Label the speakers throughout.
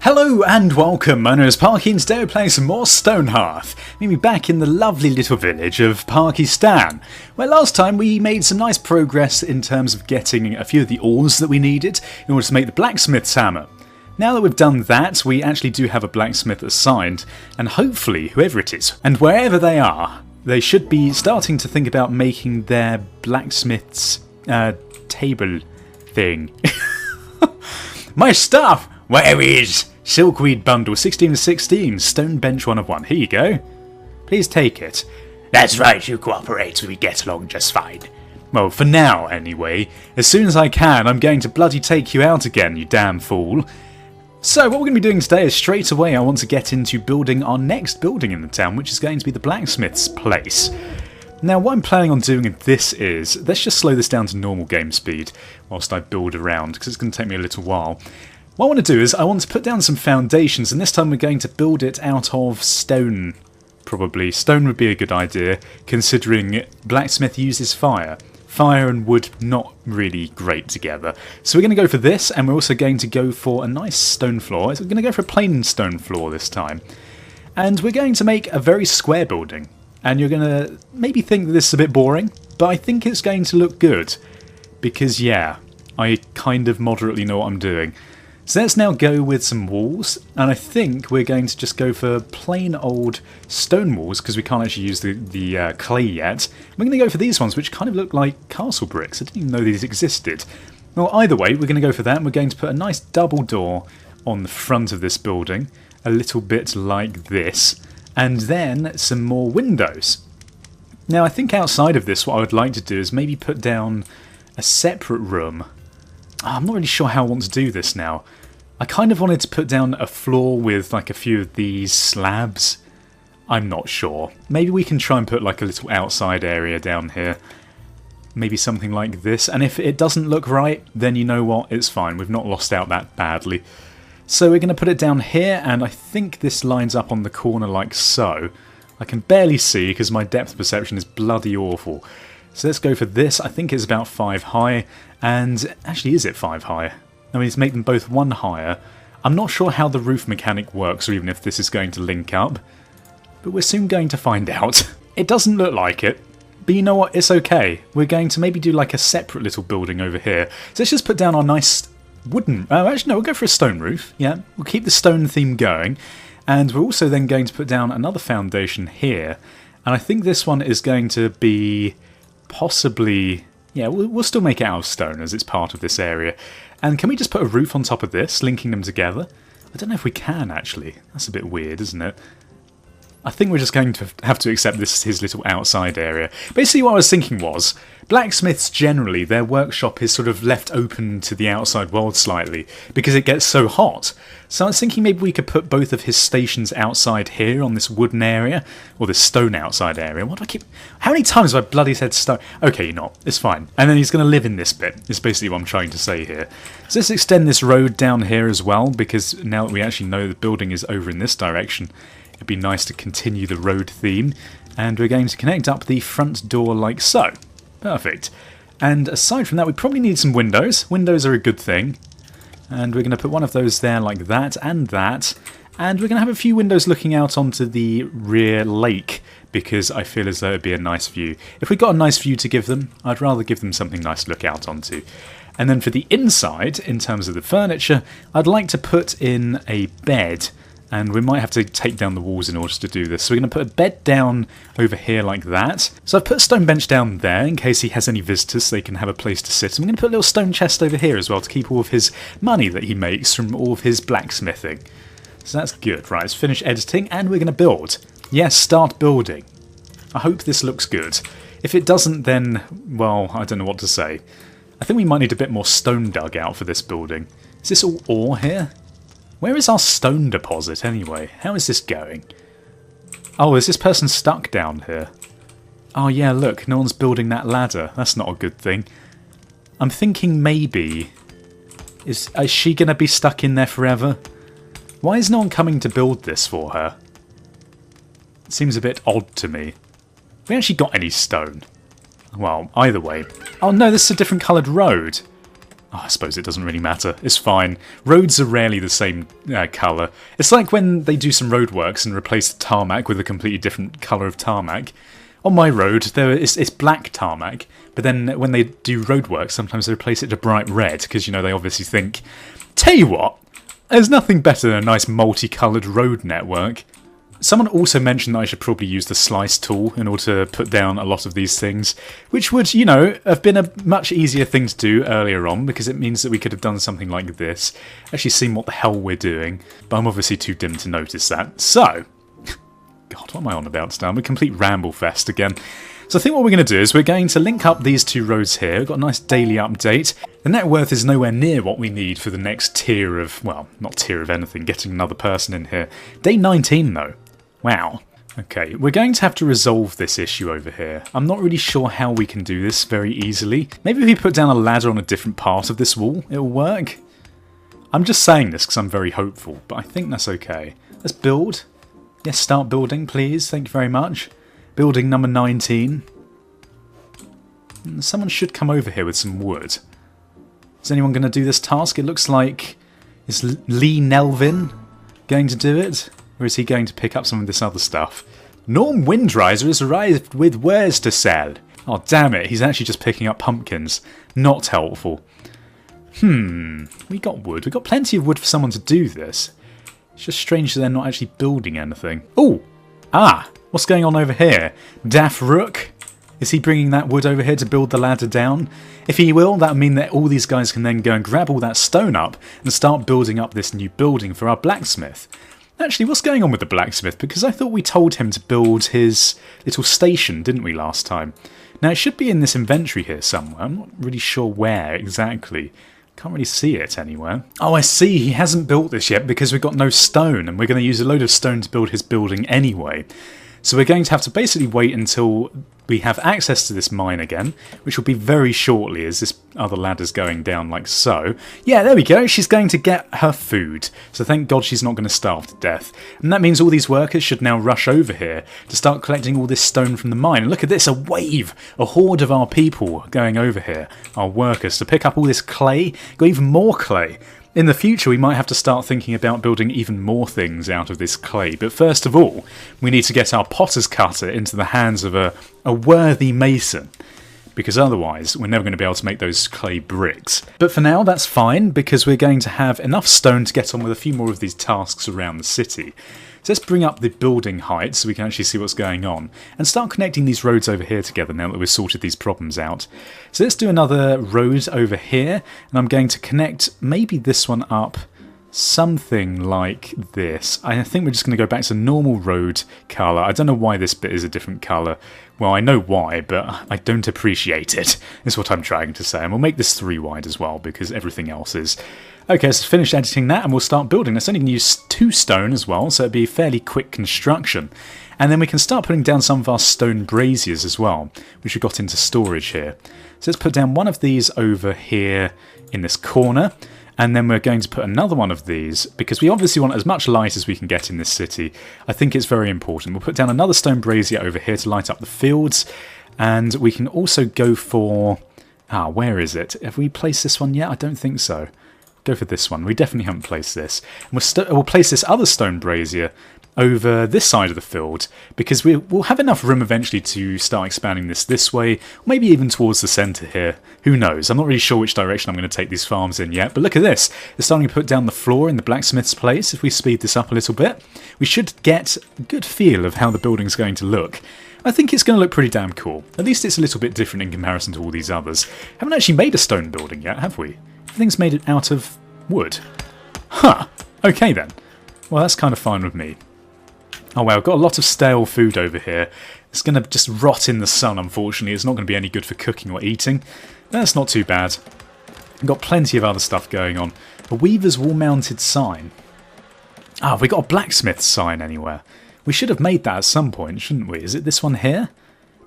Speaker 1: Hello and welcome, my name is Parky and today we're playing some more StoneHearth. Maybe back in the lovely little village of Parkystan, where last time we made some nice progress in terms of getting a few of the ores that we needed in order to make the blacksmith's hammer. Now that we've done that, we actually do have a blacksmith assigned, and hopefully, whoever it is, and wherever they are, they should be starting to think about making their blacksmith's table thing. My stuff! Where is Silkweed Bundle 16 of 16, Stone Bench 1 of 1. Here you go. Please take it. That's right, you cooperate, we get along just fine. Well, for now, anyway. As soon as I can, I'm going to bloody take you out again, you damn fool. So, what we're going to be doing today is straight away I want to get into building our next building in the town, which is going to be the blacksmith's place. Now, what I'm planning on doing with this is, let's just slow this down to normal game speed whilst I build around, because it's going to take me a little while. What I want to do is I want to put down some foundations, and this time we're going to build it out of stone, probably. Stone would be a good idea, considering blacksmith uses fire. Fire and wood not really great together. So we're going to go for this, and we're also going to go for a nice stone floor. We're going to go for a plain stone floor this time. And we're going to make a very square building. And you're going to maybe think that this is a bit boring, but I think it's going to look good. Because, yeah, I kind of moderately know what I'm doing. So let's now go with some walls, and I think we're going to just go for plain old stone walls because we can't actually use the clay yet. We're going to go for these ones which kind of look like castle bricks. I didn't even know these existed. Well, either way, we're going to go for that, and we're going to put a nice double door on the front of this building, a little bit like this, and then some more windows. Now I think outside of this what I would like to do is maybe put down a separate room. I'm not really sure how I want to do this now. I kind of wanted to put down a floor with like a few of these slabs. I'm not sure. Maybe we can try and put like a little outside area down here. Maybe something like this. And if it doesn't look right, then you know what? It's fine. We've not lost out that badly. So we're going to put it down here, and I think this lines up on the corner like so. I can barely see because my depth perception is bloody awful. So let's go for this. I think it's about 5 high. And actually, is it 5 high? I mean, let's make them both 1 higher. I'm not sure how the roof mechanic works, or even if this is going to link up. But we're soon going to find out. It doesn't look like it. But you know what? It's okay. We're going to maybe do like a separate little building over here. So let's just put down our nice wooden... Oh, actually, no, we'll go for a stone roof. Yeah, we'll keep the stone theme going. And we're also then going to put down another foundation here. And I think this one is going to be possibly... Yeah, we'll still make it out of stone as it's part of this area. And can we just put a roof on top of this, linking them together? I don't know if we can, actually. That's a bit weird, isn't it? I think we're just going to have to accept this as his little outside area. Basically what I was thinking was, blacksmiths generally, their workshop is sort of left open to the outside world slightly, because it gets so hot. So I was thinking maybe we could put both of his stations outside here on this wooden area, or this stone outside area. What do I keep... How many times have I bloody said stone? Okay, you're not. It's fine. And then he's going to live in this bit, is basically what I'm trying to say here. So let's extend this road down here as well, because now that we actually know the building is over in this direction, it'd be nice to continue the road theme, and we're going to connect up the front door like so. Perfect. And aside from that, we probably need some windows. Windows are a good thing. And we're going to put one of those there like that, and we're going to have a few windows looking out onto the rear lake, because I feel as though it'd be a nice view. If we got a nice view to give them, I'd rather give them something nice to look out onto. And then for the inside, in terms of the furniture, I'd like to put in a bed. And we might have to take down the walls in order to do this. So we're going to put a bed down over here like that. So I've put a stone bench down there in case he has any visitors so they can have a place to sit. And we're going to put a little stone chest over here as well to keep all of his money that he makes from all of his blacksmithing. So that's good. Right, let's finish editing and we're going to build. Yes, start building. I hope this looks good. If it doesn't, then, well, I don't know what to say. I think we might need a bit more stone dug out for this building. Is this all ore here? Where is our stone deposit anyway? How is this going? Oh, is this person stuck down here? Oh yeah, look, no one's building that ladder. That's not a good thing. I'm thinking maybe... Is she going to be stuck in there forever? Why is no one coming to build this for her? It seems a bit odd to me. Have we actually got any stone? Well, either way. Oh no, this is a different coloured road. Oh, I suppose it doesn't really matter. It's fine. Roads are rarely the same colour. It's like when they do some roadworks and replace the tarmac with a completely different colour of tarmac. On my road, it's black tarmac, but then when they do roadworks, sometimes they replace it to bright red, because, you know, they obviously think, tell you what, there's nothing better than a nice multicoloured road network. Someone also mentioned that I should probably use the slice tool in order to put down a lot of these things, which would, you know, have been a much easier thing to do earlier on, because it means that we could have done something like this, actually seen what the hell we're doing, but I'm obviously too dim to notice that. So, God, what am I on about today? I'm a complete ramble fest again. So I think what we're going to do is we're going to link up these two roads here. We've got a nice daily update. The net worth is nowhere near what we need for the next tier of, well, not tier of anything, getting another person in here. Day 19 though. Wow. Okay, we're going to have to resolve this issue over here. I'm not really sure how we can do this very easily. Maybe if we put down a ladder on a different part of this wall, it'll work. I'm just saying this because I'm very hopeful, but I think that's okay. Let's build. Yes, start building, please. Thank you very much. Building number 19. Someone should come over here with some wood. Is anyone going to do this task? It looks like... Is Lee Nelvin going to do it? Or is he going to pick up some of this other stuff? Norm Windriser has arrived with wares to sell. Oh, damn it. He's actually just picking up pumpkins. Not helpful. We got wood. We got plenty of wood for someone to do this. It's just strange that they're not actually building anything. Oh! Ah! What's going on over here? Daff Rook? Is he bringing that wood over here to build the ladder down? If he will, that'll mean that all these guys can then go and grab all that stone up and start building up this new building for our blacksmith. Actually, what's going on with the blacksmith? Because I thought we told him to build his little station, didn't we, last time? Now, it should be in this inventory here somewhere. I'm not really sure where exactly. Can't really see it anywhere. Oh, I see. He hasn't built this yet because we've got no stone, and we're going to use a load of stone to build his building anyway. So we're going to have to basically wait until we have access to this mine again, which will be very shortly as this other ladder's going down like so. Yeah, there we go. She's going to get her food. So thank God she's not going to starve to death. And that means all these workers should now rush over here to start collecting all this stone from the mine. And look at this, a wave, a horde of our people going over here, our workers, to pick up all this clay. Got even more clay. In the future, we might have to start thinking about building even more things out of this clay, but first of all, we need to get our potter's cutter into the hands of a worthy mason, because otherwise we're never going to be able to make those clay bricks. But for now, that's fine, because we're going to have enough stone to get on with a few more of these tasks around the city. So let's bring up the building height so we can actually see what's going on, and start connecting these roads over here together now that we've sorted these problems out. So let's do another road over here, and I'm going to connect maybe this one up something like this. I think we're just going to go back to normal road colour. I don't know why this bit is a different colour. Well, I know why, but I don't appreciate it, is what I'm trying to say. And we'll make this 3 wide as well, because everything else is. Okay, so finish editing that and we'll start building. Let's only use 2 stone as well, so it'll be fairly quick construction. And then we can start putting down some of our stone braziers as well, which we've got into storage here. So let's put down one of these over here in this corner. And then we're going to put another one of these, because we obviously want as much light as we can get in this city. I think it's very important. We'll put down another stone brazier over here to light up the fields. And we can also go for... where is it? Have we placed this one yet? I don't think so. Go for this one. We definitely haven't placed this. And we'll place this other stone brazier over this side of the field, because we'll have enough room eventually to start expanding this way, or maybe even towards the centre here. Who knows? I'm not really sure which direction I'm going to take these farms in yet, but look at this. They're starting to put down the floor in the blacksmith's place. If we speed this up a little bit, we should get a good feel of how the building's going to look. I think it's going to look pretty damn cool. At least it's a little bit different in comparison to all these others. Haven't actually made a stone building yet, have we? Everything's made it out of wood. Huh. Okay then. Well, that's kind of fine with me. Oh well, I've got a lot of stale food over here. It's going to just rot in the sun, unfortunately. It's not going to be any good for cooking or eating. That's not too bad. I've got plenty of other stuff going on. A weaver's wall-mounted sign. Have we got a blacksmith's sign anywhere? We should have made that at some point, shouldn't we? Is it this one here?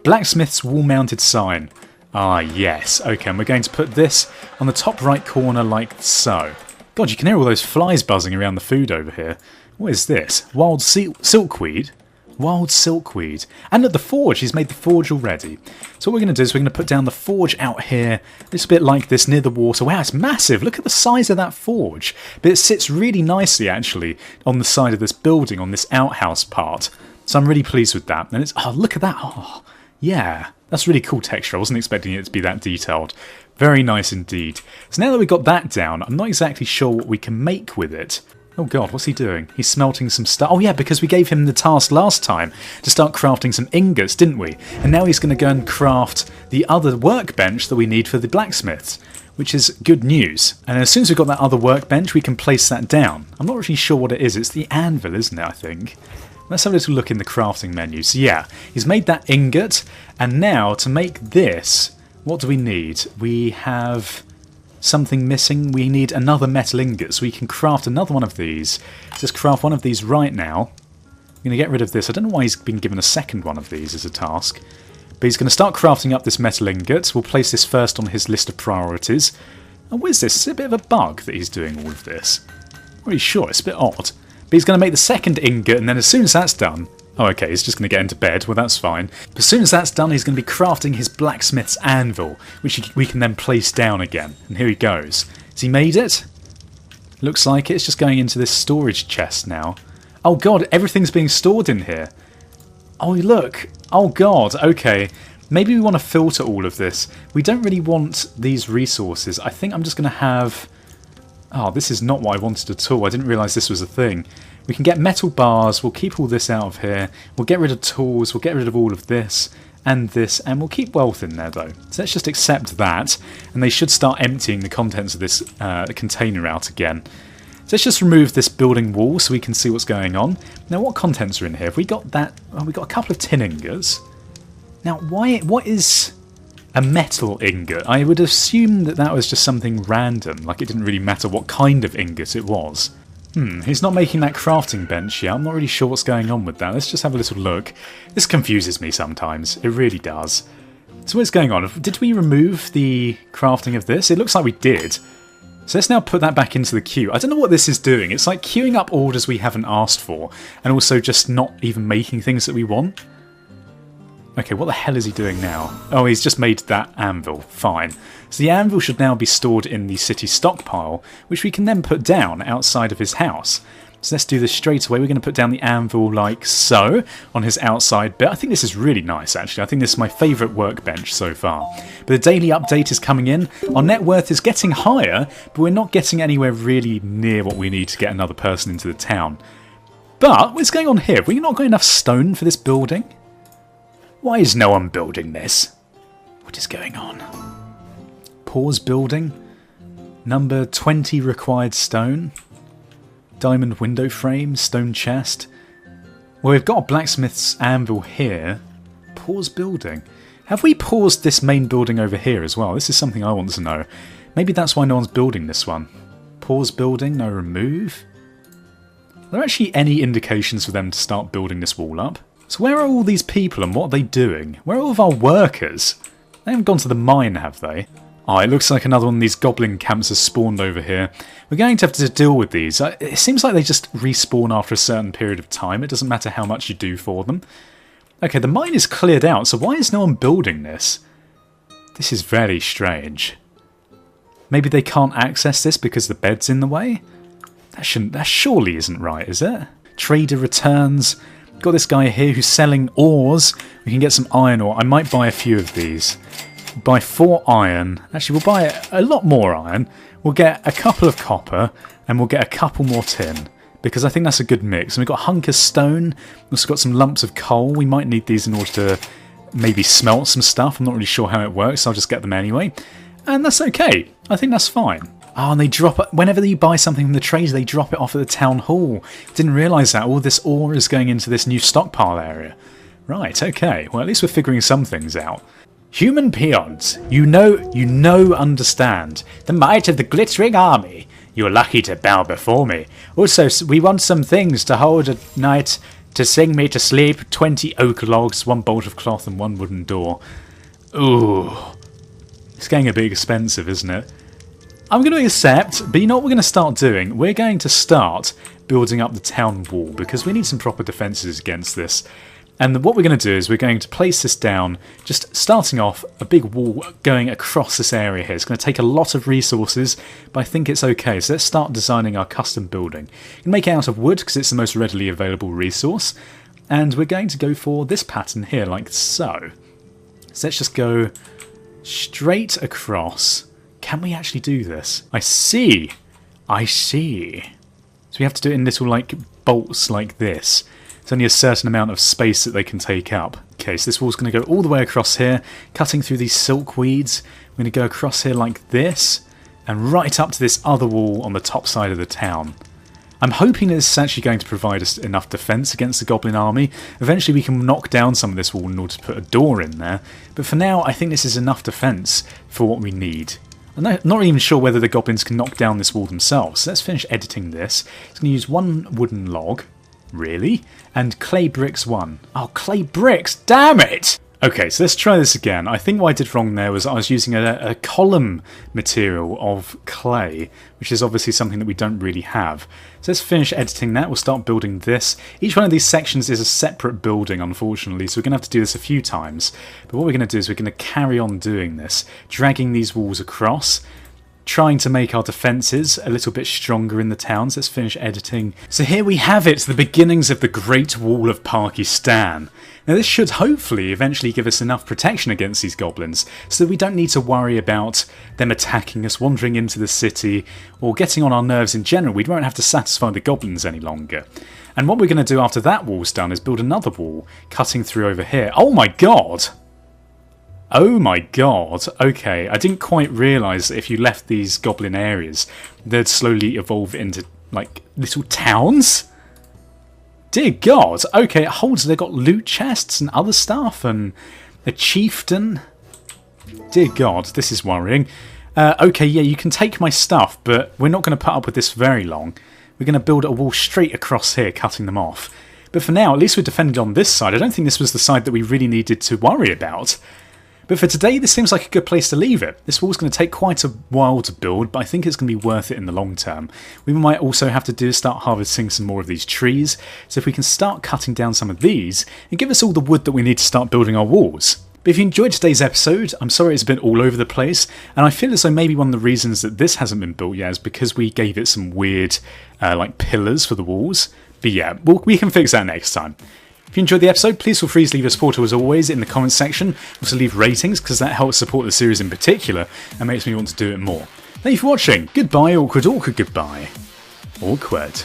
Speaker 1: Blacksmith's wall-mounted sign. Yes. Okay, and we're going to put this on the top right corner like so. God, you can hear all those flies buzzing around the food over here. What is this? Wild silkweed? Wild silkweed. And look, the forge. He's made the forge already. So what we're going to do is we're going to put down the forge out here. It's a bit like this near the water. Wow, it's massive. Look at the size of that forge. But it sits really nicely, actually, on the side of this building, on this outhouse part. So I'm really pleased with that. And it's... Oh, look at that. Oh, yeah. That's really cool texture. I wasn't expecting it to be that detailed. Very nice indeed. So now that we've got that down, I'm not exactly sure what we can make with it. Oh god, what's he doing? He's smelting some stuff. Oh yeah, because we gave him the task last time to start crafting some ingots, didn't we? And now he's going to go and craft the other workbench that we need for the blacksmiths, which is good news. And as soon as we've got that other workbench, we can place that down. I'm not really sure what it is. It's the anvil, isn't it, I think? Let's have a little look in the crafting menu. So yeah, he's made that ingot, and now to make this, what do we need? We have... something missing. We need another metal ingot, so we can craft another one of these. Let's just craft one of these right now. I'm going to get rid of this. I don't know why he's been given a second one of these as a task. But he's going to start crafting up this metal ingot. We'll place this first on his list of priorities. And what is this? Is it a bit of a bug that he's doing all of this? I'm not really sure. It's a bit odd. But he's going to make the second ingot, and then as soon as that's done... Oh, okay, he's just going to get into bed. Well, that's fine. But as soon as that's done, he's going to be crafting his blacksmith's anvil, which we can then place down again. And here he goes. Has he made it? Looks like it. It's just going into this storage chest now. Oh, God, everything's being stored in here. Oh, look. Oh, God, okay. Maybe we want to filter all of this. We don't really want these resources. I think I'm just going to have... Oh, this is not what I wanted at all. I didn't realise this was a thing. We can get metal bars, we'll keep all this out of here, we'll get rid of tools, we'll get rid of all of this, and we'll keep wealth in there though. So let's just accept that, and they should start emptying the contents of this container out again. So let's just remove this building wall so we can see what's going on. Now what contents are in here? Have we got that? Oh, we've got a couple of tin ingots. Now what is a metal ingot? I would assume that that was just something random, like it didn't really matter what kind of ingot it was. He's not making that crafting bench yet. I'm not really sure what's going on with that. Let's just have a little look. This confuses me sometimes. It really does. So what's going on? Did we remove the crafting of this? It looks like we did. So let's now put that back into the queue. I don't know what this is doing. It's like queuing up orders we haven't asked for, and also just not even making things that we want. Okay, what the hell is he doing now? Oh, he's just made that anvil. Fine. So the anvil should now be stored in the city stockpile, which we can then put down outside of his house. So let's do this straight away. We're going to put down the anvil like so on his outside bit. I think this is really nice, actually. I think this is my favourite workbench so far. But the daily update is coming in. Our net worth is getting higher, but we're not getting anywhere really near what we need to get another person into the town. But what's going on here? Have we not got enough stone for this building? Why is no one building this? What is going on? Pause building. Number 20 required stone. Diamond window frame. Stone chest. Well, we've got a blacksmith's anvil here. Pause building. Have we paused this main building over here as well? This is something I want to know. Maybe that's why no one's building this one. Pause building. No remove. Are there actually any indications for them to start building this wall up? So where are all these people and what are they doing? Where are all of our workers? They haven't gone to the mine, have they? Oh, it looks like another one of these goblin camps has spawned over here. We're going to have to deal with these. It seems like they just respawn after a certain period of time. It doesn't matter how much you do for them. Okay, the mine is cleared out, so why is no one building this? This is very strange. Maybe they can't access this because the bed's in the way? That surely isn't right, is it? Trader returns. Got this guy here who's selling ores. We can get some iron ore. I might buy a few of these. Buy 4 iron. Actually, we'll buy a lot more iron. We'll get a couple of copper and we'll get a couple more tin because I think that's a good mix. And we've got a hunk of stone. We've also got some lumps of coal. We might need these in order to maybe smelt some stuff. I'm not really sure how it works, so I'll just get them anyway. And that's okay. I think that's fine. Oh, and they drop it. Whenever you buy something from the trade, they drop it off at the town hall. Didn't realise that. All this ore is going into this new stockpile area. Right, okay. Well, at least we're figuring some things out. Human peons, you understand. The might of the glittering army. You're lucky to bow before me. Also, we want some things to hold at night, to sing me to sleep. 20 oak logs, 1 bolt of cloth and 1 wooden door. Ooh. It's getting a bit expensive, isn't it? I'm going to accept, but you know what we're going to start doing? We're going to start building up the town wall, because we need some proper defences against this. And what we're going to do is we're going to place this down, just starting off a big wall going across this area here. It's going to take a lot of resources, but I think it's okay. So let's start designing our custom building. You can make it out of wood because it's the most readily available resource. And we're going to go for this pattern here, like so. So let's just go straight across. Can we actually do this? I see. I see. So we have to do it in little like bolts like this. There's only a certain amount of space that they can take up. Okay, so this wall's going to go all the way across here, cutting through these silk weeds. We're going to go across here like this, and right up to this other wall on the top side of the town. I'm hoping this is actually going to provide us enough defence against the goblin army. Eventually we can knock down some of this wall in order to put a door in there, but for now I think this is enough defence for what we need. I'm not even sure whether the goblins can knock down this wall themselves, so let's finish editing this. It's going to use one wooden log. Really? And clay bricks 1. Oh, clay bricks! Damn it! Okay, so let's try this again. I think what I did wrong there was I was using a column material of clay, which is obviously something that we don't really have. So let's finish editing that. We'll start building this. Each one of these sections is a separate building, unfortunately, so we're going to have to do this a few times. But what we're going to do is we're going to carry on doing this, dragging these walls across, trying to make our defences a little bit stronger in the towns. Let's finish editing. So here we have it, the beginnings of the Great Wall of Parkystan. Now this should hopefully eventually give us enough protection against these goblins, so that we don't need to worry about them attacking us, wandering into the city, or getting on our nerves in general. We won't have to satisfy the goblins any longer. And what we're going to do after that wall's done is build another wall, cutting through over here. Oh my god! Oh my god, okay, I didn't quite realise that if you left these goblin areas, they'd slowly evolve into, like, little towns? Dear god, okay, it holds, they've got loot chests and other stuff, and a chieftain. Dear god, this is worrying. Okay, yeah, you can take my stuff, but we're not going to put up with this very long. We're going to build a wall straight across here, cutting them off. But for now, at least we're defended on this side. I don't think this was the side that we really needed to worry about. But for today, this seems like a good place to leave it. This wall's going to take quite a while to build, but I think it's going to be worth it in the long term. We might also have to do is start harvesting some more of these trees, so if we can start cutting down some of these, and give us all the wood that we need to start building our walls. But if you enjoyed today's episode, I'm sorry it's been all over the place, and I feel as though maybe one of the reasons that this hasn't been built yet is because we gave it some weird, like, pillars for the walls. But yeah, we can fix that next time. If you enjoyed the episode, please feel free to leave a supporter as always in the comments section. Also leave ratings, because that helps support the series in particular and makes me want to do it more. Thank you for watching. Goodbye, awkward, awkward, goodbye. Awkward.